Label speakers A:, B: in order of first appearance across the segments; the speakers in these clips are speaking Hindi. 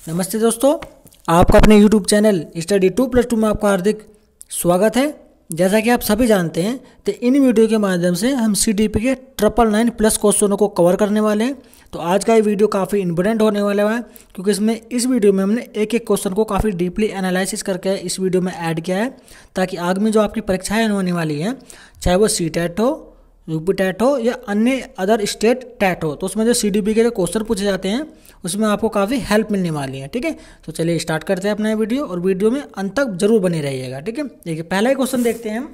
A: नमस्ते दोस्तों, आपका अपने YouTube चैनल स्टडी 2+2 में आपका हार्दिक स्वागत है। जैसा कि आप सभी जानते हैं तो इन वीडियो के माध्यम से हम CDP के 999+ क्वेश्चनों को कवर करने वाले हैं। तो आज का ये वीडियो काफ़ी इंपॉर्टेंट होने वाला है, क्योंकि इस वीडियो में हमने एक एक क्वेश्चन को काफ़ी डीपली एनालिसिस करके इस वीडियो में ऐड किया है, ताकि आगे में जो आपकी परीक्षाएँ होने वाली हैं, चाहे वो CTET हो, यूपी टेट हो या अन्य अदर स्टेट टेट हो, तो उसमें जो CDP के जो क्वेश्चन पूछे जाते हैं उसमें आपको काफ़ी हेल्प मिलने वाली है। ठीक है, तो चलिए स्टार्ट करते हैं अपना वीडियो, और वीडियो में अंत तक जरूर बने रहिएगा। ठीक है, देखिए पहला ही क्वेश्चन देखते हैं हम।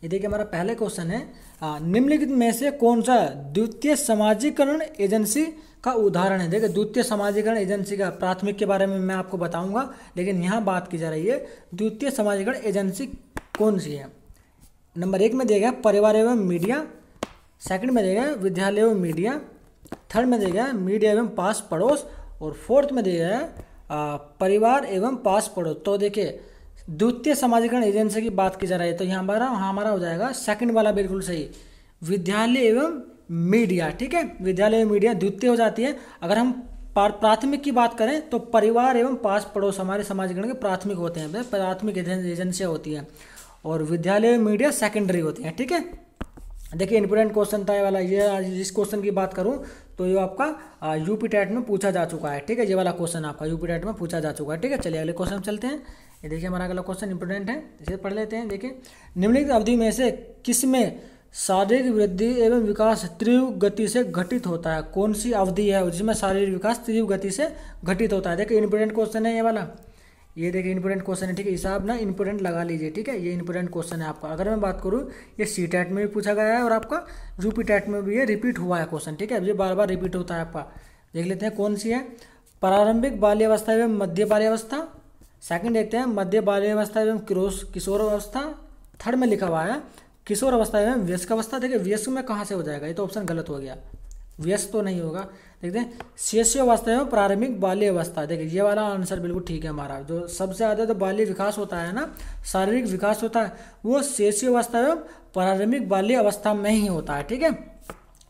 A: ये देखिए हमारा पहला क्वेश्चन है, निम्नलिखित में से कौन सा द्वितीय समाजीकरण एजेंसी का उदाहरण है। देखिए द्वितीय समाजीकरण एजेंसी का प्राथमिक के बारे में मैं आपको बताऊंगा, लेकिन यहाँ बात की जा रही है द्वितीय समाजीकरण एजेंसी कौन सी है। नंबर 1 में दिया गया परिवार एवं मीडिया, सेकंड में दिया गया विद्यालय एवं मीडिया, थर्ड में दिया गया मीडिया एवं पास पड़ोस, और फोर्थ में दिया गया परिवार एवं पास पड़ोस। तो देखिए द्वितीय समाजीकरण एजेंसी की बात की जा रही है, तो यहाँ हमारा हो जाएगा सेकंड वाला बिल्कुल सही, विद्यालय एवं मीडिया। ठीक है, विद्यालय एवं मीडिया द्वितीय हो जाती है। अगर हम प्राथमिक की बात करें तो परिवार एवं पास पड़ोस हमारे समाजीकरण के प्राथमिक होते हैं, प्राथमिक एजेंसियाँ होती हैं, और विद्यालय मीडिया सेकेंडरी होती हैं। ठीक है, देखिए इंपॉर्टेंट क्वेश्चन था ये वाला। ये इस क्वेश्चन की बात करूं तो ये आपका यूपी टेट में पूछा जा चुका है। ठीक है, ये वाला क्वेश्चन आपका यूपी टेट में पूछा जा चुका है। ठीक है, चलिए अगले क्वेश्चन चलते हैं। ये देखिए हमारा अगला क्वेश्चन इंपॉर्टेंट है, इसे पढ़ लेते हैं। देखिए निम्नलिखित अवधि में से किसमें शारीरिक वृद्धि एवं विकास तीव्र गति से घटित होता है। कौन सी अवधि है जिसमें शारीरिक विकास तीव्र गति से घटित होता है। देखिए इंपॉर्टेंट क्वेश्चन है ये वाला, ये देखिए इंपॉर्टेंट क्वेश्चन है। ठीक है, हिसाब ना इंपॉर्टेंट लगा लीजिए। ठीक है, ये इंपॉर्टेंट क्वेश्चन है आपका। अगर मैं बात करूँ, ये CTET में भी पूछा गया है और आपका यूपी टेट में भी ये रिपीट हुआ है क्वेश्चन। ठीक है, अब ये बार बार रिपीट होता है आपका। देख लेते हैं कौन सी है। प्रारंभिक बाल्यावस्था एवं मध्य बाल्यावस्था, सेकंड देखते हैं मध्य बाल्यावस्था एवं किशोर अवस्था, थर्ड में लिखा हुआ है किशोर अवस्था एवं वयस्क अवस्था। देखिए वयस्क में कहाँ से हो जाएगा, ये तो ऑप्शन गलत हो गया, व्यस्त तो नहीं होगा। देखते हैं शिशुअवस्था एवं प्रारंभिक बाल्य अवस्था। देखिए ये वाला आंसर बिल्कुल ठीक है हमारा। जो सबसे ज़्यादा तो बाल्य विकास होता है ना, शारीरिक विकास होता है, वो शिशुअवस्था एवं प्रारंभिक बाल्य अवस्था में ही होता है। ठीक है,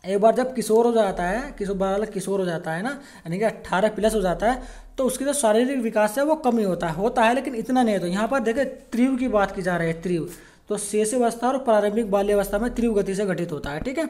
A: एक बार जब किशोर हो जाता है, किशोर हो जाता है ना, यानी कि 18+ हो जाता है, तो उसकी जो शारीरिक विकास है वो कम ही होता है, लेकिन इतना नहीं है। तो यहाँ पर देखिए तीव्र की बात की जा रही है, तीव्र। तो शिशुअवस्था और प्रारंभिक बाल्यावस्था में तीव्र गति से घटित होता है। ठीक है,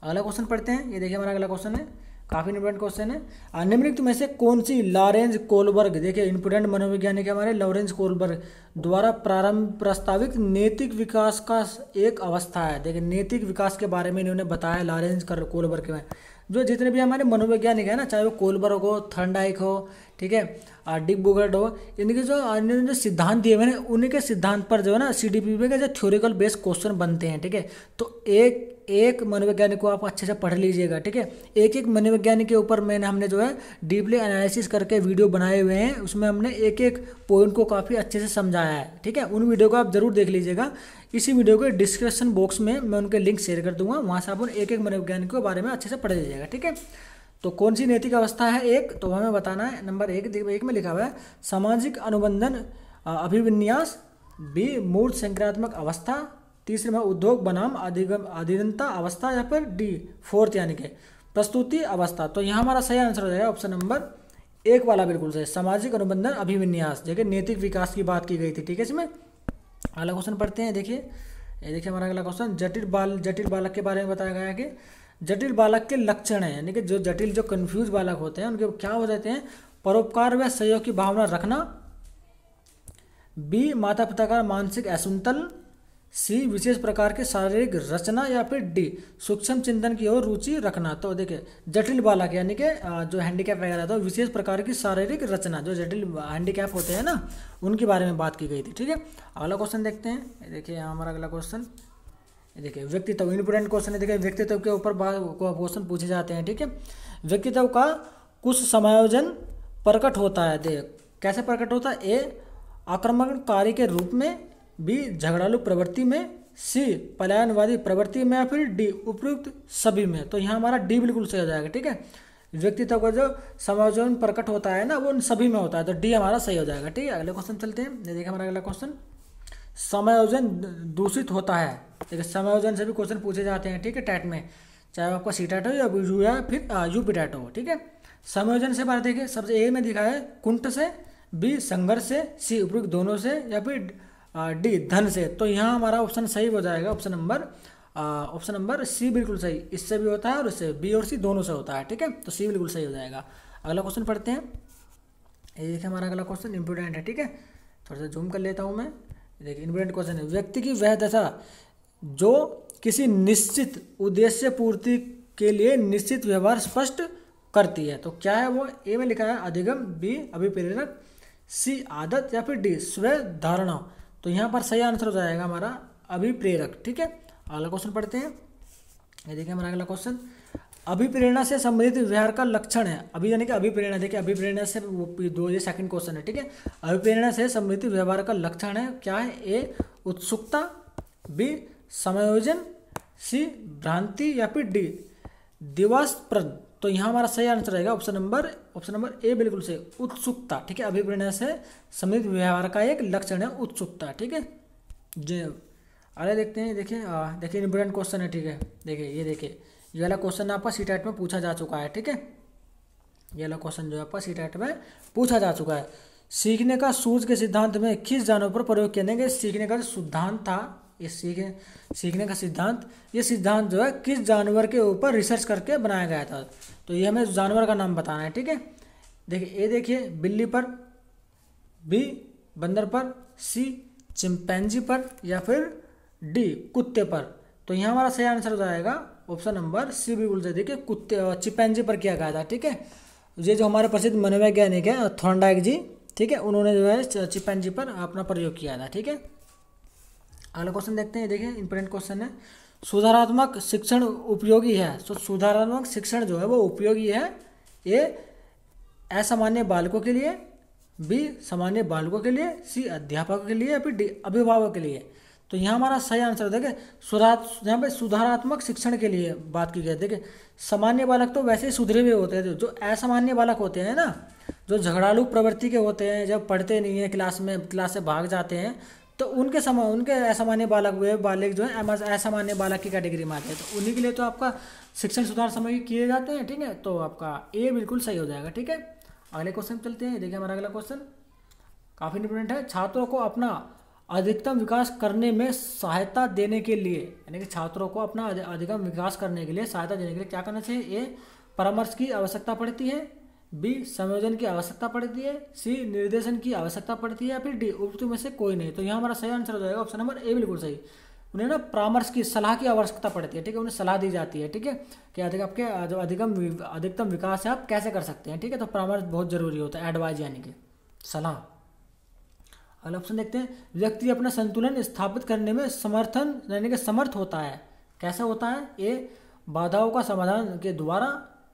A: अगला क्वेश्चन पढ़ते हैं। ये देखिए हमारा अगला क्वेश्चन है, काफी इंपोर्टेंट क्वेश्चन है। निम्नलिखित में से कौन सी लॉरेंज कोलबर्ग, देखिए इंपोर्टेंट मनोवैज्ञानिक हमारे लॉरेंज कोलबर्ग द्वारा प्रस्तावित नैतिक विकास का एक अवस्था है। देखिए नैतिक विकास के बारे में इन्होंने बताया लॉरेंज कोलबर्ग में। जो जितने भी हमारे मनोवैज्ञानिक है ना, चाहे वो कोलबर्ग हो, थर्नडाइक हो, ठीक है, डिक बुगर्ट हो, इनके जो सिद्धांत दिए हुए हैं उन्हीं के सिद्धांत पर जो है ना CDP के जो थ्योरिकल बेस्ड क्वेश्चन बनते हैं। ठीक है, तो एक मनोवैज्ञानिक को आप अच्छे से पढ़ लीजिएगा। ठीक है, एक मनोवैज्ञानिक के ऊपर हमने जो है डीपली एनालिसिस करके वीडियो बनाए हुए हैं, उसमें हमने एक पॉइंट को काफ़ी अच्छे से समझाया है। ठीक है, उन वीडियो को आप जरूर देख लीजिएगा। इसी वीडियो के डिस्क्रिप्शन बॉक्स में मैं उनके लिंक शेयर कर दूंगा, वहाँ से आप एक मनोवैज्ञानिक के बारे में अच्छे से पढ़ लीजिएगा। ठीक है, तो कौन सी नैतिक अवस्था है एक, तो हमें बताना है। नंबर 1 में लिखा हुआ है सामाजिक अनुबंधन अभिविन्यास, बी मूर्त संक्रियात्मक अवस्था, तीसरे में उद्योग बनाम अधीनता अवस्था, या फिर डी फोर्थ यानी कि प्रस्तुति अवस्था। तो यहाँ हमारा सही आंसर हो जाएगा ऑप्शन नंबर 1 वाला, बिल्कुल सही, सामाजिक अनुबंधन अभिविन्यास। देखिए नैतिक विकास की बात की गई थी। ठीक है, इसमें अगला क्वेश्चन पढ़ते हैं। देखिए ये देखिए हमारा अगला क्वेश्चन, जटिल बालक के बारे में बताया गया है कि जटिल बालक के लक्षण हैं, यानी कि जो कंफ्यूज बालक होते हैं उनके क्या हो जाते हैं। परोपकार व सहयोग की भावना रखना, बी माता पिता का मानसिक असंतुलन, सी विशेष प्रकार के शारीरिक रचना, या फिर डी सूक्ष्म चिंतन की ओर रुचि रखना। तो देखिए जटिल बालक यानी कि जो हैंडीकैप वगैरह था, विशेष प्रकार की शारीरिक रचना, जो जटिल हैंडीकैप होते हैं ना, उनके बारे में बात की गई थी। ठीक है, अगला क्वेश्चन देखते हैं। देखिए हमारा अगला क्वेश्चन, देखिए व्यक्तित्व, इंपोर्टेंट क्वेश्चन है। देखिए व्यक्तित्व के ऊपर क्वेश्चन पूछे जाते हैं। ठीक है, व्यक्तित्व का कुछ समायोजन प्रकट होता है। देख कैसे प्रकट होता है, ए आक्रमणकारी के रूप में, बी झगड़ालू प्रवृत्ति में, सी पलायनवादी प्रवृत्ति में, या फिर डी उपयुक्त सभी में। तो यहाँ हमारा डी बिल्कुल सही हो जाएगा। ठीक है, व्यक्तित्व का जो समायोजन प्रकट होता है ना, वो उन सभी में होता है, तो डी हमारा सही हो जाएगा। ठीक है, अगले क्वेश्चन चलते हैं। देखिए हमारा अगला क्वेश्चन, समायोजन दूषित होता है। देखिए समायोजन से भी क्वेश्चन पूछे जाते हैं। ठीक है, टेट में, चाहे आपका CTET हो या फिर यूपी टेट हो। ठीक है, संयोजन से बाहर देखिए, सबसे ए में दिखा है कुंठ से, बी संघर्ष से, सी उपयुक्त दोनों से, या फिर डी धन से। तो यहाँ हमारा ऑप्शन सही हो जाएगा, ऑप्शन नंबर सी बिल्कुल सही। इससे भी होता है और इससे, बी और सी दोनों से होता है, ठीक है। तो सी बिल्कुल सही हो जाएगा। अगला क्वेश्चन पढ़ते हैं। ये देखिए हमारा अगला क्वेश्चन इंपॉर्टेंट है, ठीक है। थोड़ा सा जूम कर लेता हूँ मैं। देखिए इंपॉर्टेंट क्वेश्चन है, व्यक्ति की वह दशा जो किसी निश्चित उद्देश्य पूर्ति के लिए निश्चित व्यवहार स्पष्ट करती है। तो क्या है वो? ए में लिखा है अधिगम, बी अभिप्रेरक, सी आदत, या फिर डी स्व धारणा। तो यहाँ पर सही आंसर हो जाएगा हमारा अभिप्रेरक, ठीक है। अगला क्वेश्चन पढ़ते हैं। ये देखिए हमारा अगला क्वेश्चन, अभिप्रेरणा से संबंधित व्यवहार का लक्षण है। अभी यानी कि अभिप्रेरणा, देखिए अभिप्रेरणा से दो, ये सेकंड क्वेश्चन है, ठीक है। अभिप्रेरणा से संबंधित व्यवहार का लक्षण है, क्या है? ए उत्सुकता, बी समायोजन, सी भ्रांति, या फिर डी दिवास्प्रद। तो यहाँ हमारा सही आंसर रहेगा ऑप्शन नंबर ए बिल्कुल सही, उत्सुकता, ठीक है। अभिप्रेरणा से संबंधित व्यवहार का एक लक्षण है उत्सुकता, ठीक है। अरे देखते हैं, देखिए इंपॉर्टेंट क्वेश्चन है, ठीक है। देखिए ये वाला क्वेश्चन आपका सीटेट में पूछा जा चुका है, ठीक है। ये वाला क्वेश्चन जो है आपका सीटेट में पूछा जा चुका है। सीखने का सूझ के सिद्धांत में किस जानवर पर प्रयोग किया गया? सीखने का जो सिद्धांत था, ये सीखने का सिद्धांत, ये सिद्धांत जो है किस जानवर के ऊपर रिसर्च करके बनाया गया था? तो ये हमें जानवर का नाम बताना है, ठीक है। देखिए बिल्ली पर, बी बंदर पर, सी चिंपैंजी पर, या फिर डी कुत्ते पर। तो यहाँ हमारा सही आंसर हो जाएगा ऑप्शन नंबर सी बिल्कुल सही। देखिए कुत्ते चिंपैंजी पर किया गया था, ठीक है। ये जो हमारे प्रसिद्ध मनोवैज्ञानिक है थॉर्नडाइक जी, ठीक है, उन्होंने जो है चिंपैंजी पर अपना प्रयोग किया था, ठीक है। अगला क्वेश्चन देखते हैं। देखिए इंपॉर्टेंट क्वेश्चन है, सुधारात्मक शिक्षण उपयोगी है। तो सुधारात्मक शिक्षण जो है वो उपयोगी है, ए असामान्य बालकों के लिए, बी सामान्य बालकों के लिए, सी अध्यापकों के लिए, या फिर डी अभिभावकों के लिए। तो यहाँ हमारा सही आंसर देखिए यहाँ पे सुधारात्मक शिक्षण के लिए बात की गई। देखिए सामान्य बालक तो वैसे ही सुधरे हुए होते हैं, जो असामान्य बालक होते हैं ना, जो झगड़ालू प्रवृत्ति के होते हैं, जब पढ़ते नहीं है क्लास से भाग जाते हैं, तो उनके असामान्य बालक जो है असामान्य बालक की कैटेगरी में आते हैं। तो उन्हीं के लिए तो आपका शिक्षण सुधार समय किए जाते हैं, ठीक है। तो आपका ए बिल्कुल सही हो जाएगा, ठीक है। अगले क्वेश्चन चलते हैं। देखिए हमारा अगला क्वेश्चन काफ़ी इंपॉर्टेंट है, छात्रों को अपना अधिकतम विकास करने में सहायता देने के लिए, यानी कि छात्रों को अपना अधिकतम विकास करने के लिए सहायता देने के लिए क्या करना चाहिए? ए परामर्श की आवश्यकता पड़ती है, बी संयोजन की आवश्यकता पड़ती है, सी निर्देशन की आवश्यकता पड़ती है, या फिर डी उपयुक्त में से कोई नहीं। तो यहाँ हमारा सही आंसर हो जाएगा ऑप्शन नंबर ए बिल्कुल सही। उन्हें ना परामर्श की, सलाह की आवश्यकता पड़ती है, ठीक है। उन्हें सलाह दी जाती है, ठीक है, कि आपके जो अधिकतम विकास है आप कैसे कर सकते हैं, ठीक है। तो परामर्श बहुत जरूरी होता है, एडवाइज यानी कि सलाह। अगला ऑप्शन देखते हैं, व्यक्ति अपना संतुलन स्थापित करने में समर्थ होता है। कैसे होता है? ए बाधाओं का समाधान के द्वारा,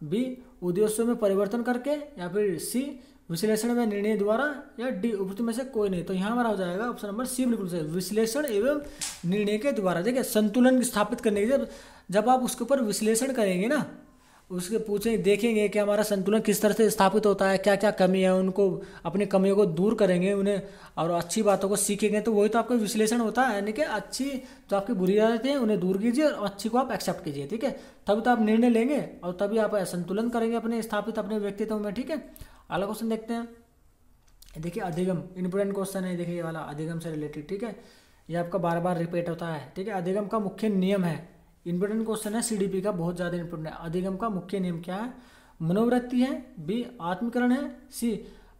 A: बी उद्देश्यों में परिवर्तन करके, या फिर सी विश्लेषण में निर्णय द्वारा, या डी उपयुक्त में से कोई नहीं। तो यहाँ हमारा हो जाएगा ऑप्शन नंबर सी बिल्कुल सही, विश्लेषण एवं निर्णय के द्वारा। देखिए संतुलन स्थापित करने के जब आप उसके ऊपर विश्लेषण करेंगे ना, उसके देखेंगे कि हमारा संतुलन किस तरह से स्थापित होता है, क्या क्या कमी है, उनको अपनी कमियों को दूर करेंगे उन्हें, और अच्छी बातों को सीखेंगे। तो वही तो आपका विश्लेषण होता है, यानी कि अच्छी जो आपकी बुरी आदतें हैं उन्हें दूर कीजिए और अच्छी को आप एक्सेप्ट कीजिए, ठीक है। तभी तो आप निर्णय लेंगे और तभी आप संतुलन करेंगे अपने व्यक्तित्व में, ठीक है। अगला क्वेश्चन देखते हैं। देखिए अधिगम इंपॉर्टेंट क्वेश्चन है, देखिए ये वाला अधिगम से रिलेटेड, ठीक है। ये आपका बार बार रिपीट होता है, ठीक है। अधिगम का मुख्य नियम है, इंपॉर्टेंट क्वेश्चन है, सीडीपी का बहुत ज़्यादा इंपॉर्टेंट है। अधिगम का मुख्य नियम क्या है? मनोवृत्ति है, बी आत्मीकरण है, सी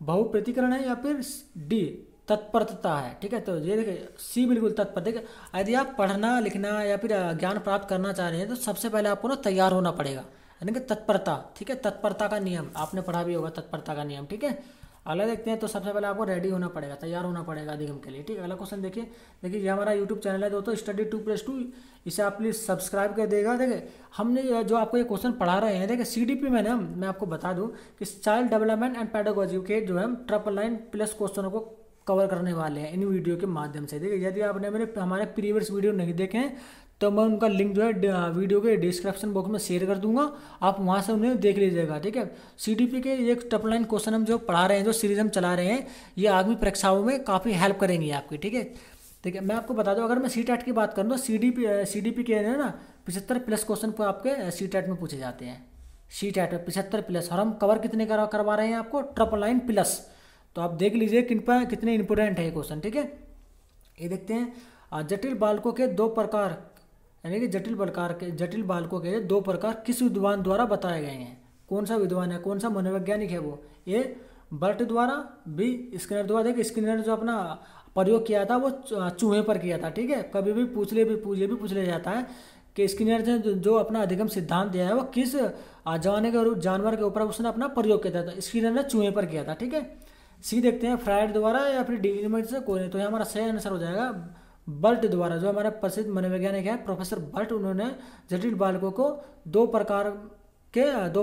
A: बहुप्रतिकरण है, या फिर डी तत्परता है, ठीक है। तो ये देखिए सी बिल्कुल तत्पर। देखिए यदि आप पढ़ना लिखना या फिर ज्ञान प्राप्त करना चाह रहे हैं तो सबसे पहले आपको ना तैयार होना पड़ेगा, यानी कि तत्परता, ठीक है। तत्परता का नियम आपने पढ़ा भी होगा, तत्परता का नियम, ठीक है। अगला देखते हैं। तो सबसे पहले आपको रेडी होना पड़ेगा, तैयार होना पड़ेगा अधिगम के लिए, ठीक है। अगला क्वेश्चन देखिए ये हमारा यूट्यूब चैनल है दोस्तों, स्टडी 2+2, इसे आप प्लीज़ सब्सक्राइब कर देगा। देखिए हमने जो आपको ये क्वेश्चन पढ़ा रहे हैं, देखिए सीडीपी में ना मैं आपको बता दूं कि चाइल्ड डेवलपमेंट एंड पेडागोजी के जो है हम 999+ क्वेश्चनों को कवर करने वाले हैं इन वीडियो के माध्यम से। देखिए यदि आपने हमारे प्रीवियस वीडियो नहीं देखे हैं तो मैं उनका लिंक जो है वीडियो के डिस्क्रिप्शन बॉक्स में शेयर कर दूंगा, आप वहां से उन्हें देख लीजिएगा, ठीक है। सीडीपी के एक 999 क्वेश्चन हम जो पढ़ा रहे हैं, जो सीरीज हम चला रहे हैं, ये आगामी परीक्षाओं में काफ़ी हेल्प करेंगी आपकी, ठीक है। देखिए मैं आपको बता दूं, अगर मैं सीटेट की बात करूँ तो सीडीपी के ना 75+ क्वेश्चन आपके सीटेट में पूछे जाते हैं, सी टेट में 75 प्लस, और हम कवर कितने करवा रहे हैं आपको 999+। तो आप देख लीजिए कितने इंपोर्टेंट है ये क्वेश्चन, ठीक है। ये देखते हैं जटिल बालकों के 2 प्रकार, यानी कि जटिल बालकों के 2 प्रकार किस विद्वान द्वारा बताए गए हैं। कौन सा विद्वान है, कौन सा मनोवैज्ञानिक है वो? ए बर्ट द्वारा, बी स्किनर द्वारा। देखिए स्किनर ने जो अपना प्रयोग किया था वो चूहे पर किया था, ठीक है। कभी भी ये भी पूछ लिया जाता है कि स्किनर ने जो अपना अधिगम सिद्धांत दिया है वो किस जानवर के ऊपर उसने अपना प्रयोग किया था। तो स्किनर ने चूहे पर किया था, ठीक है। सी देखते हैं फ्राइड द्वारा या फिर डी, इनमें से कोई नहीं। तो यहाँ हमारा सही आंसर हो जाएगा बर्ट द्वारा, जो हमारे प्रसिद्ध मनोवैज्ञानिक है प्रोफेसर बर्ट, उन्होंने जटिल बालकों को 2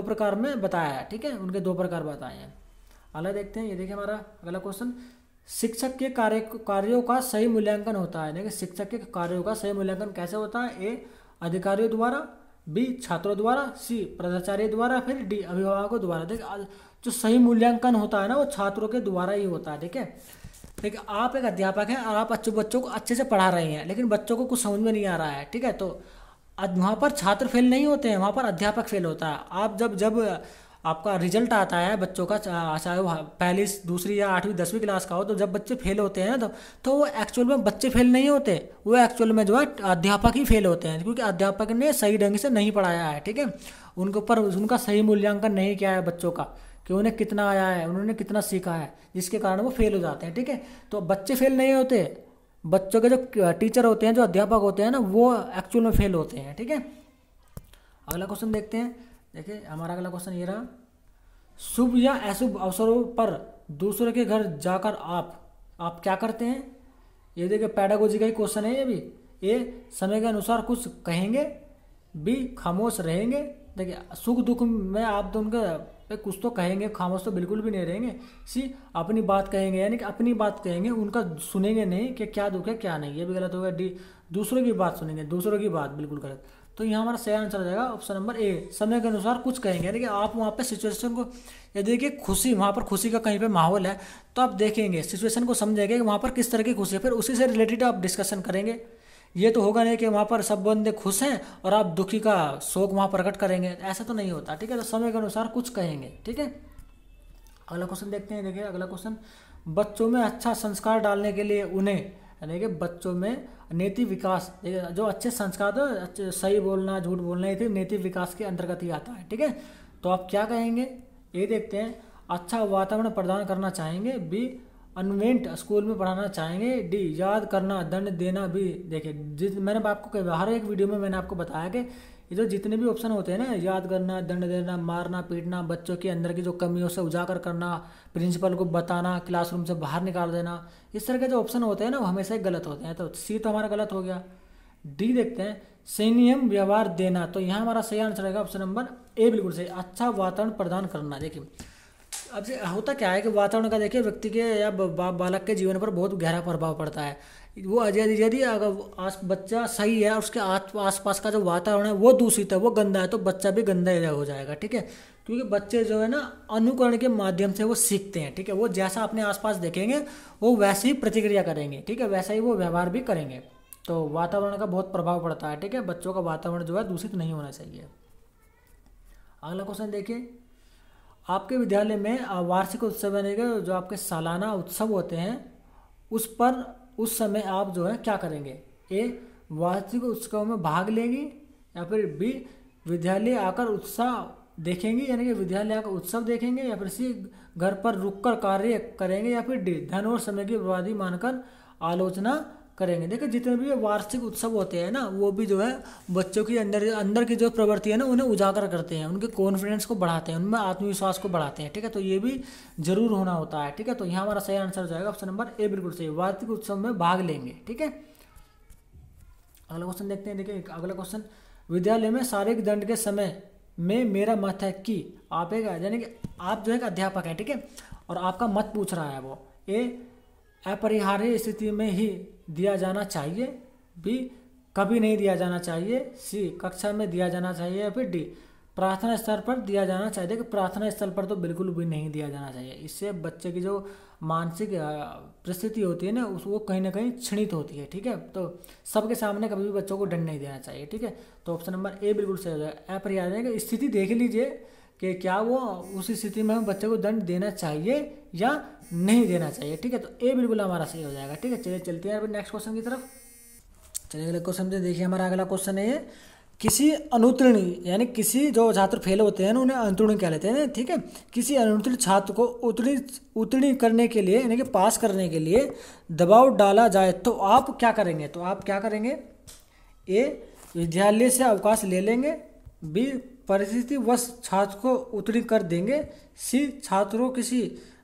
A: प्रकार में बताया है, ठीक है। उनके 2 प्रकार बताए हैं। अगला देखते हैं, ये देखिए हमारा अगला क्वेश्चन, शिक्षक के कार्यों का सही मूल्यांकन होता है। देखिए शिक्षक के कार्यों का सही मूल्यांकन कैसे होता है? ए अधिकारियों द्वारा, बी छात्रों द्वारा, सी प्राचार्य द्वारा, फिर डी अभिभावकों द्वारा। देखिए जो सही मूल्यांकन होता है ना वो छात्रों के द्वारा ही होता है, ठीक है। देखिए आप एक अध्यापक हैं और आप बच्चों को अच्छे से पढ़ा रहे हैं, लेकिन बच्चों को कुछ समझ में नहीं आ रहा है, ठीक है। तो वहाँ पर छात्र फेल नहीं होते हैं, वहाँ पर अध्यापक फेल होता है। आप जब आपका रिजल्ट आता है बच्चों का, चाहे वो पहली, दूसरी या 8वीं 10वीं क्लास का हो, तो जब बच्चे फेल होते हैं तो वो एक्चुअल में बच्चे फेल नहीं होते, वो एक्चुअल में जो है अध्यापक ही फेल होते हैं, क्योंकि अध्यापक ने सही ढंग से नहीं पढ़ाया है, ठीक है। उनके ऊपर उनका सही मूल्यांकन नहीं किया है बच्चों का, कि उन्हें कितना आया है, उन्होंने कितना सीखा है, जिसके कारण वो फेल हो जाते हैं, ठीक है। तो बच्चे फेल नहीं होते, बच्चों के जो टीचर होते हैं, जो अध्यापक होते हैं ना, वो एक्चुअल में फेल होते हैं, ठीक है। अगला क्वेश्चन देखते हैं। देखिए हमारा अगला क्वेश्चन ये रहा, शुभ या अशुभ अवसरों पर दूसरे के घर जाकर आप क्या करते हैं? ये देखिए पैडागोजी का ही क्वेश्चन है ये भी। ए समय के अनुसार कुछ कहेंगे, बी खामोश रहेंगे। देखिए सुख दुख में आप तो उनके पे कुछ तो कहेंगे, खामोश तो बिल्कुल भी नहीं रहेंगे। सी अपनी बात कहेंगे, यानी कि अपनी बात कहेंगे, उनका सुनेंगे नहीं कि क्या दुख है क्या नहीं, ये भी गलत होगा। डी दूसरों की बात सुनेंगे, दूसरों की बात बिल्कुल गलत। तो यहाँ हमारा सही आंसर हो जाएगा ऑप्शन नंबर ए, समय के अनुसार कुछ कहेंगे। यानी कि आप वहाँ पे सिचुएशन को, या देखिए खुशी, वहाँ पर खुशी का कहीं पे माहौल है तो आप देखेंगे, सिचुएशन को समझेंगे कि वहाँ पर किस तरह की खुशी है, फिर उसी से रिलेटेड आप डिस्कशन करेंगे। ये तो होगा नहीं कि वहाँ पर सब बंदे खुश हैं और आप दुखी का शोक वहाँ प्रकट करेंगे, ऐसा तो नहीं होता, ठीक है। तो समय के अनुसार कुछ कहेंगे, ठीक है। अगला क्वेश्चन देखते हैं। देखिए अगला क्वेश्चन, बच्चों में अच्छा संस्कार डालने के लिए उन्हें, यानी कि बच्चों में नैतिक विकास, जो अच्छे संस्कार, तो सही बोलना, झूठ बोलना, ये नैतिक विकास के अंतर्गत ही आता है, ठीक है। तो आप क्या कहेंगे? ये देखते हैं, अच्छा वातावरण प्रदान करना चाहेंगे, बी कन्वेंट स्कूल में पढ़ाना चाहेंगे, डी याद करना दंड देना भी। देखिए मैंने आपको हर एक वीडियो में मैंने आपको बताया कि ये जो जितने भी ऑप्शन होते हैं ना, याद करना, दंड देना, मारना पीटना, बच्चों के अंदर की जो कमियों से उजागर करना, प्रिंसिपल को बताना, क्लासरूम से बाहर निकाल देना, इस तरह के जो ऑप्शन होते हैं ना वो हमेशा ही गलत होते हैं। तो सी तो हमारा गलत हो गया। डी देखते हैं, संयम व्यवहार देना। तो यहाँ हमारा सही आंसर रहेगा ऑप्शन नंबर ए, बिल्कुल सही, अच्छा वातावरण प्रदान करना। देखिए अब से होता क्या है कि वातावरण का देखिए व्यक्ति के या बालक के जीवन पर बहुत गहरा प्रभाव पड़ता है। वो यदि अगर बच्चा सही है और उसके आसपास का जो वातावरण है वो दूषित है, वो गंदा है, तो बच्चा भी गंदा ही हो जाएगा, ठीक है। क्योंकि बच्चे जो है ना अनुकरण के माध्यम से वो सीखते हैं, ठीक है। वो जैसा अपने आसपास देखेंगे वो वैसे ही प्रतिक्रिया करेंगे, ठीक है, वैसा ही वो व्यवहार भी करेंगे। तो वातावरण का बहुत प्रभाव पड़ता है, ठीक है। बच्चों का वातावरण जो है दूषित नहीं होना चाहिए। अगला क्वेश्चन देखिए, आपके विद्यालय में वार्षिक उत्सव यानी कि जो आपके सालाना उत्सव होते हैं उस समय आप जो है क्या करेंगे? ए वार्षिक उत्सव में भाग लेंगी, या फिर बी विद्यालय आकर उत्साह देखेंगे, यानी कि विद्यालय आकर उत्सव देखेंगे, या फिर सी घर पर रुककर कार्य करेंगे, या फिर डी धन और समय की बर्बादी मानकर आलोचना करेंगे। देखिए जितने भी वार्षिक उत्सव होते हैं ना वो भी जो है बच्चों की अंदर की जो प्रवृत्ति है ना उन्हें उजागर करते हैं, उनके कॉन्फिडेंस को बढ़ाते हैं, उनमें आत्मविश्वास को बढ़ाते हैं, ठीक है। तो ये भी जरूर होना होता है, ठीक है। तो यहाँ हमारा सही आंसर हो जाएगा ऑप्शन नंबर ए, बिल्कुल सही, वार्षिक उत्सव में भाग लेंगे, ठीक है। अगला क्वेश्चन देखते हैं। देखिए अगला क्वेश्चन, विद्यालय में शारीरिक दंड के समय में मेरा मत है कि आप एक, यानी कि आप जो एक अध्यापक है, ठीक है, और आपका मत पूछ रहा है वो, ए अपरिहार्य स्थिति में ही दिया जाना चाहिए, बी कभी नहीं दिया जाना चाहिए, सी कक्षा में दिया जाना चाहिए, या फिर डी प्रार्थना स्तर पर दिया जाना चाहिए। देखिए प्रार्थना स्थल पर तो बिल्कुल भी नहीं दिया जाना चाहिए, इससे बच्चे की जो मानसिक परिस्थिति होती है ना उसको कहीं ना कहीं क्षणित होती है, ठीक है। तो सबके सामने कभी भी बच्चों को दंड नहीं देना चाहिए, ठीक है। तो ऑप्शन नंबर ए बिल्कुल सही हो जाएगा। अपरिहार्य स्थिति देख लीजिए कि क्या वो उस स्थिति में हमें बच्चे को दंड देना चाहिए या नहीं देना चाहिए। ठीक है, तो ए बिल्कुल हमारा सही हो जाएगा। ठीक है, चलिए चलते हैं नेक्स्ट क्वेश्चन की तरफ। चलिए अगले क्वेश्चन में देखिए, हमारा अगला क्वेश्चन है ये, किसी अनुत्तीर्ण यानी किसी जो छात्र फेल होते हैं ना उन्हें अनुत्तीर्ण कह लेते हैं। ठीक है, किसी अनुत्तीर्ण छात्र को उत्तीर्ण करने के लिए यानी कि पास करने के लिए दबाव डाला जाए तो आप क्या करेंगे? तो आप क्या करेंगे? ए, विद्यालय से अवकाश ले लेंगे। बी, परिस्थितिवश छात्र को उत्तीर्ण कर देंगे। सी, छात्रों किसी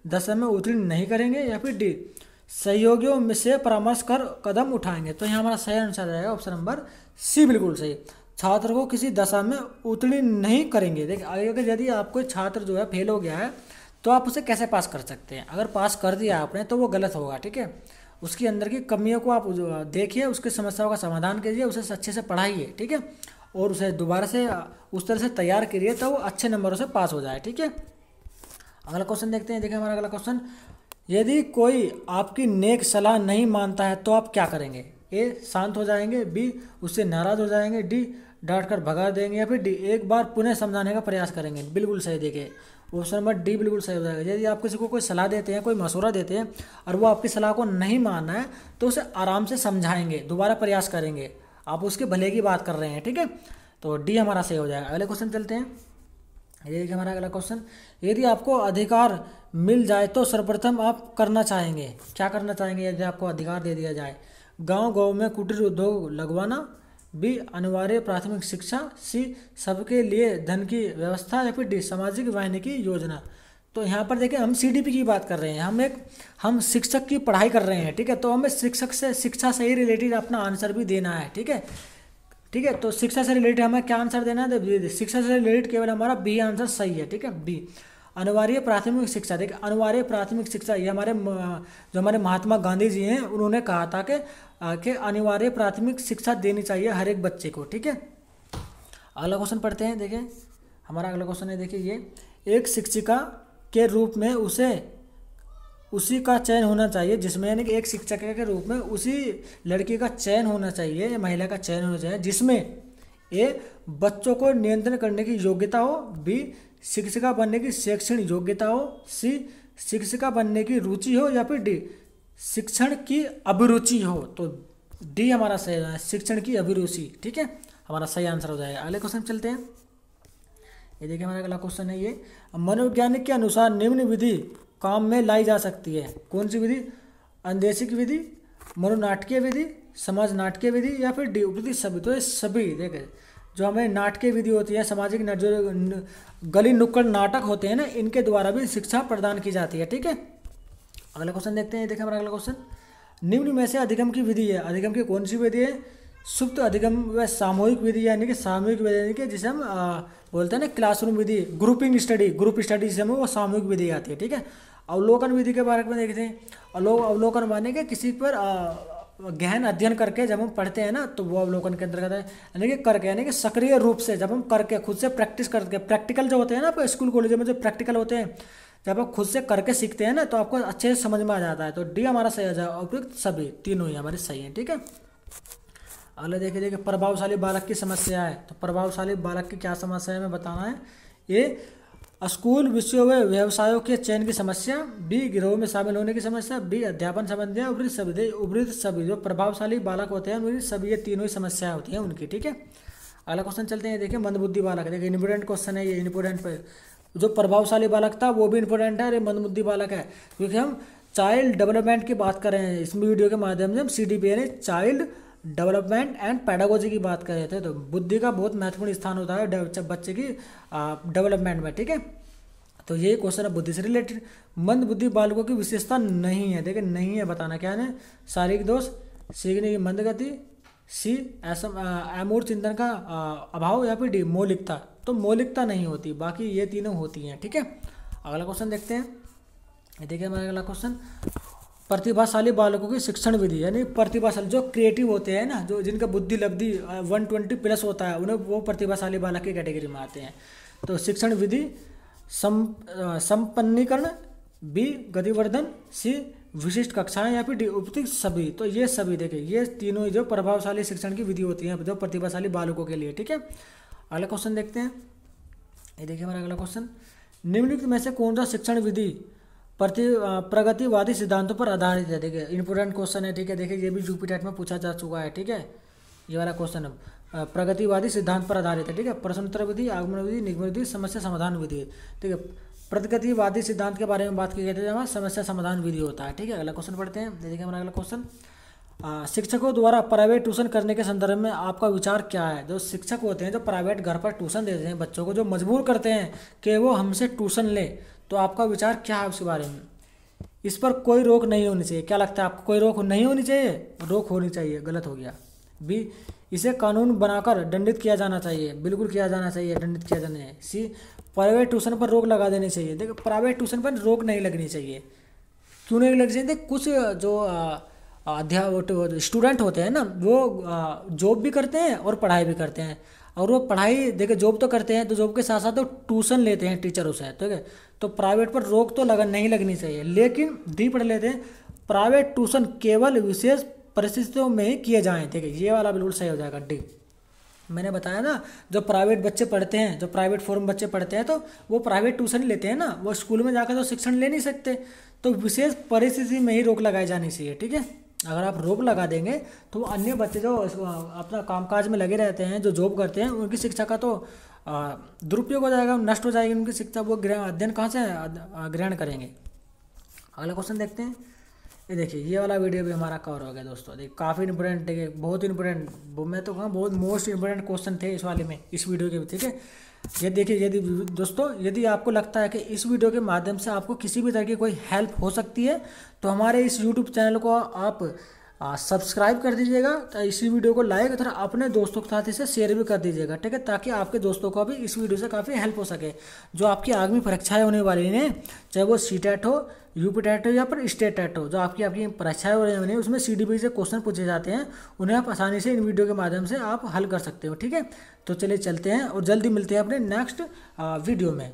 A: दशा में उत्तीर्ण नहीं करेंगे। या फिर डी, सहयोगियों में से परामर्श कर कदम उठाएंगे। तो यहाँ हमारा सही आंसर रहेगा ऑप्शन नंबर सी बिल्कुल सही, छात्र को किसी दशा में उत्तीर्ण नहीं करेंगे। देखिए अगर यदि आपको छात्र जो है फेल हो गया है तो आप उसे कैसे पास कर सकते हैं? अगर पास कर दिया आपने तो वो गलत होगा। ठीक है, उसके अंदर की कमियों को आप देखिए, उसकी समस्याओं का समाधान कीजिए, उसे अच्छे से पढ़ाइए। ठीक है, और उसे दोबारा से उस तरह से तैयार करिए तो वो अच्छे नंबरों से पास हो जाए। ठीक है, अगला क्वेश्चन देखते हैं। देखिए हमारा अगला क्वेश्चन, यदि कोई आपकी नेक सलाह नहीं मानता है तो आप क्या करेंगे? ए, शांत हो जाएंगे। बी, उससे नाराज हो जाएंगे। डी, डांट कर भगा देंगे। या फिर डी, एक बार पुनः समझाने का प्रयास करेंगे। बिल्कुल सही, देखिए ऑप्शन नंबर डी बिल्कुल सही हो जाएगा। यदि आप किसी को कोई सलाह देते हैं, कोई मशवरा देते हैं और वो आपकी सलाह को नहीं मानना है तो उसे आराम से समझाएंगे, दोबारा प्रयास करेंगे, आप उसके भले की बात कर रहे हैं। ठीक है, तो डी हमारा सही हो जाएगा। अगले क्वेश्चन चलते हैं। ये देखिए हमारा अगला क्वेश्चन, यदि आपको अधिकार मिल जाए तो सर्वप्रथम आप करना चाहेंगे? क्या करना चाहेंगे यदि आपको अधिकार दे दिया जाए? गांव में कुटीर उद्योग लगवाना। बी, अनिवार्य प्राथमिक शिक्षा। सी, सबके लिए धन की व्यवस्था। या फिर डी, सामाजिक वाहिनी की योजना। तो यहाँ पर देखिए हम सीडीपी की बात कर रहे हैं, हम शिक्षक की पढ़ाई कर रहे हैं। ठीक है, तो हमें शिक्षा से ही रिलेटेड अपना आंसर भी देना है। ठीक है, ठीक है, तो शिक्षा से रिलेटेड हमें क्या आंसर देना है? तो शिक्षा से रिलेटेड केवल हमारा बी आंसर सही है। ठीक है, बी, अनिवार्य प्राथमिक शिक्षा। देखिए अनिवार्य प्राथमिक शिक्षा ये जो हमारे महात्मा गांधी जी हैं उन्होंने कहा था कि अनिवार्य प्राथमिक शिक्षा देनी चाहिए हर एक बच्चे को। ठीक है, अगला क्वेश्चन पढ़ते हैं। देखिए हमारा अगला क्वेश्चन है, देखिए ये, एक शिक्षिका के रूप में उसी का चयन होना चाहिए जिसमें, यानी कि एक शिक्षक के रूप में उसी लड़की का चयन होना चाहिए, महिला का चयन होना चाहिए जिसमें ए, बच्चों को नियंत्रण करने की योग्यता हो। बी, शिक्षिका बनने की शैक्षणिक योग्यता हो। सी, शिक्षिका बनने की रुचि हो। या फिर डी, शिक्षण की अभिरुचि हो। तो डी हमारा सही है, शिक्षण की अभिरुचि। ठीक है, हमारा सही आंसर हो जाएगा। अगले क्वेश्चन चलते हैं। ये देखिए हमारा अगला क्वेश्चन है ये, मनोवैज्ञानिक के अनुसार निम्न विधि काम में लाई जा सकती है। कौन सी विधि? अंदेशिक विधि, मनोनाटकीय विधि, समाज नाटकीय विधि। या फिर डी, उपयुक्त सभी। तो ये सभी देखे जो हमें नाटकीय विधि होती है, सामाजिक जो गली नुक्कड़ नाटक होते हैं ना, इनके द्वारा भी शिक्षा प्रदान की जाती है। ठीक है, अगला क्वेश्चन देखते हैं। देखिए हमारा अगला क्वेश्चन, निम्न में से अधिगम की विधि है। अधिगम की कौन सी विधि है? सुप्त अधिगम व सामूहिक विधि, यानी कि सामूहिक विधि, यानी कि जिसे हम बोलते हैं ना क्लासरूम विधि, ग्रुप स्टडी जिसे हमें वो सामूहिक विधि आती है। ठीक है, अवलोकन विधि के बारे में देखते हैं। अवलोकन माने कि किसी पर गहन अध्ययन करके जब हम पढ़ते हैं ना तो वो अवलोकन के अंतर्गत है। यानी कि करके, यानी कि सक्रिय रूप से जब हम करके खुद से प्रैक्टिस करके, प्रैक्टिकल जो होते हैं ना आपको स्कूल कॉलेज में जो प्रैक्टिकल होते हैं, जब आप खुद से करके सीखते हैं ना तो आपको अच्छे से समझ में आ जाता है। तो डी हमारा सही आ जाएगा, उपयुक्त सभी, तीनों ही हमारे सही हैं। ठीक है, अगले देखिए प्रभावशाली बालक की समस्या है। तो प्रभावशाली बालक की क्या समस्या है हमें बताना है। ए, स्कूल विषयों व व्यवसायों के चयन की समस्या। बी, गिरोह में शामिल होने की समस्या। बी, अध्यापन संबंधी उपर्युक्त सभी जो प्रभावशाली बालक होते हैं उनकी सभी ये तीनों ही समस्याएं होती हैं उनकी। ठीक है, अगला क्वेश्चन चलते हैं। देखिए मंदबुद्धि बालक, देखिए इंपोर्टेंट क्वेश्चन है ये, इंपोर्टेंट पे जो प्रभावशाली बालक था वो भी इंपोर्टेंट है और ये मंदबुद्धि बालक है, क्योंकि हम चाइल्ड डेवलपमेंट की बात कर रहे हैं इस वीडियो के माध्यम से। हम CDP यानी चाइल्ड डेवलपमेंट एंड पैडागोजी की बात कर रहे थे। तो बुद्धि का बहुत महत्वपूर्ण स्थान होता है बच्चे की डेवलपमेंट में। ठीक है, तो ये क्वेश्चन है बुद्धि से रिलेटेड। मंद बुद्धि बालकों की विशेषता नहीं है, देखिए नहीं है, बताना क्या है? शारीरिक दोष, सीखने की मंद गति। सी, अमूर्त चिंतन का अभाव। या फिर डी, मौलिकता। तो मौलिकता नहीं होती, बाकी ये तीनों होती हैं। ठीक है, अगला क्वेश्चन देखते हैं। ये देखिए हमारा अगला क्वेश्चन, प्रतिभाशाली बालकों की शिक्षण विधि, यानी प्रतिभाशाली जो क्रिएटिव होते हैं ना, जो जिनका बुद्धि लब्धि 120+ होता है, उन्हें वो प्रतिभाशाली बालक की कैटेगरी में आते हैं। तो शिक्षण विधि, संपन्नीकरण। बी, गतिवर्धन। सी, विशिष्ट कक्षाएं। या फिर डी, उपयुक्त सभी। तो ये सभी देखिए ये तीनों जो प्रभावशाली शिक्षण की विधि होती है जो प्रतिभाशाली बालकों के लिए। ठीक है, अगला क्वेश्चन देखते हैं। ये देखिए हमारा अगला क्वेश्चन, निम्नलिखित में से कौन सा शिक्षण विधि प्रगतिवादी सिद्धांतों पर आधारित है। देखिए इंपोर्टेंट क्वेश्चन है, ठीक है। देखिए ये भी यूपी टेट में पूछा जा चुका है, ठीक है। ये वाला क्वेश्चन है प्रगतिवादी सिद्धांत पर आधारित है, ठीक है। प्रश्नोत्तर विधि, आगमन विधि, निगमन विधि, समस्या समाधान विधि, ठीक है। प्रगतिवादी सिद्धांत के बारे में बात की गई थी, जहाँ समस्या समाधान विधि होता है, ठीक है। अगला क्वेश्चन पढ़ते हैं। देखिए हमारा अगला क्वेश्चन, शिक्षकों द्वारा प्राइवेट ट्यूशन करने के संदर्भ में आपका विचार क्या है। जो शिक्षक होते हैं जो प्राइवेट घर पर ट्यूशन देते हैं बच्चों को, जो मजबूर करते हैं कि वो हमसे ट्यूशन ले, तो आपका विचार क्या है उसके बारे में। इस पर कोई रोक नहीं होनी चाहिए। क्या लगता है आपको, कोई रोक नहीं होनी चाहिए? रोक होनी चाहिए, गलत हो गया। बी, इसे कानून बनाकर दंडित किया जाना चाहिए, बिल्कुल किया जाना चाहिए, दंडित किया जाना चाहिए। सी, प्राइवेट ट्यूशन पर रोक लगा देनी चाहिए। देखो प्राइवेट ट्यूशन पर रोक नहीं लगनी चाहिए। क्यों नहीं लगनी चाहिए? कुछ जो अध्यापक स्टूडेंट होते हैं ना, वो जॉब भी करते हैं और पढ़ाई भी करते हैं। और वो पढ़ाई देखिए जॉब तो करते हैं, तो जॉब के साथ साथ तो ट्यूशन लेते हैं टीचरों से, ठीक है। तो प्राइवेट पर रोक तो नहीं लगनी चाहिए। लेकिन डी पढ़ लेते हैं, प्राइवेट ट्यूशन केवल विशेष परिस्थितियों में ही किए जाएँ, ठीक है। ये वाला बिल्कुल सही हो जाएगा, डी। मैंने बताया ना, जो प्राइवेट बच्चे पढ़ते हैं, जो प्राइवेट फॉर्म बच्चे पढ़ते हैं, तो वो प्राइवेट ट्यूशन ही लेते हैं ना, वो स्कूल में जाकर तो शिक्षण ले नहीं सकते। तो विशेष परिस्थिति में ही रोक लगाई जानी चाहिए, ठीक है। अगर आप रोक लगा देंगे तो अन्य बच्चे जो अपना कामकाज में लगे रहते हैं, जो जॉब करते हैं, उनकी शिक्षा का तो दुरुपयोग हो जाएगा, नष्ट हो जाएगी उनकी शिक्षा। वो अध्ययन कहाँ से ग्रहण करेंगे। अगला क्वेश्चन देखते हैं। ये देखिए ये वाला वीडियो भी हमारा कवर हो गया दोस्तों। देखिए काफ़ी इंपॉर्टेंट, देखिए बहुत इंपॉर्टेंट, मैं तो कहूँ बहुत मोस्ट इंपॉर्टेंट क्वेश्चन थे इस वाले में, इस वीडियो के भी, ठीक है। ये देखिए, यदि दोस्तों यदि आपको लगता है कि इस वीडियो के माध्यम से आपको किसी भी तरह की कोई हेल्प हो सकती है, तो हमारे इस यूट्यूब चैनल को आप सब्सक्राइब कर दीजिएगा। तो इसी वीडियो को लाइक तथा अपने दोस्तों के साथ इसे शेयर भी कर दीजिएगा, ठीक है, ताकि आपके दोस्तों को भी इस वीडियो से काफ़ी हेल्प हो सके। जो आपकी आगामी परीक्षाएं होने वाली हैं, चाहे वो सीटेट हो, यूपी टेट हो या फिर स्टेट टेट हो, जो आपकी परीक्षाएं हो रही हैं उसमें CDP से क्वेश्चन पूछे जाते हैं, उन्हें आप आसानी से इन वीडियो के माध्यम से आप हल कर सकते हो, ठीक है। तो चलिए चलते हैं और जल्दी मिलते हैं अपने नेक्स्ट वीडियो में।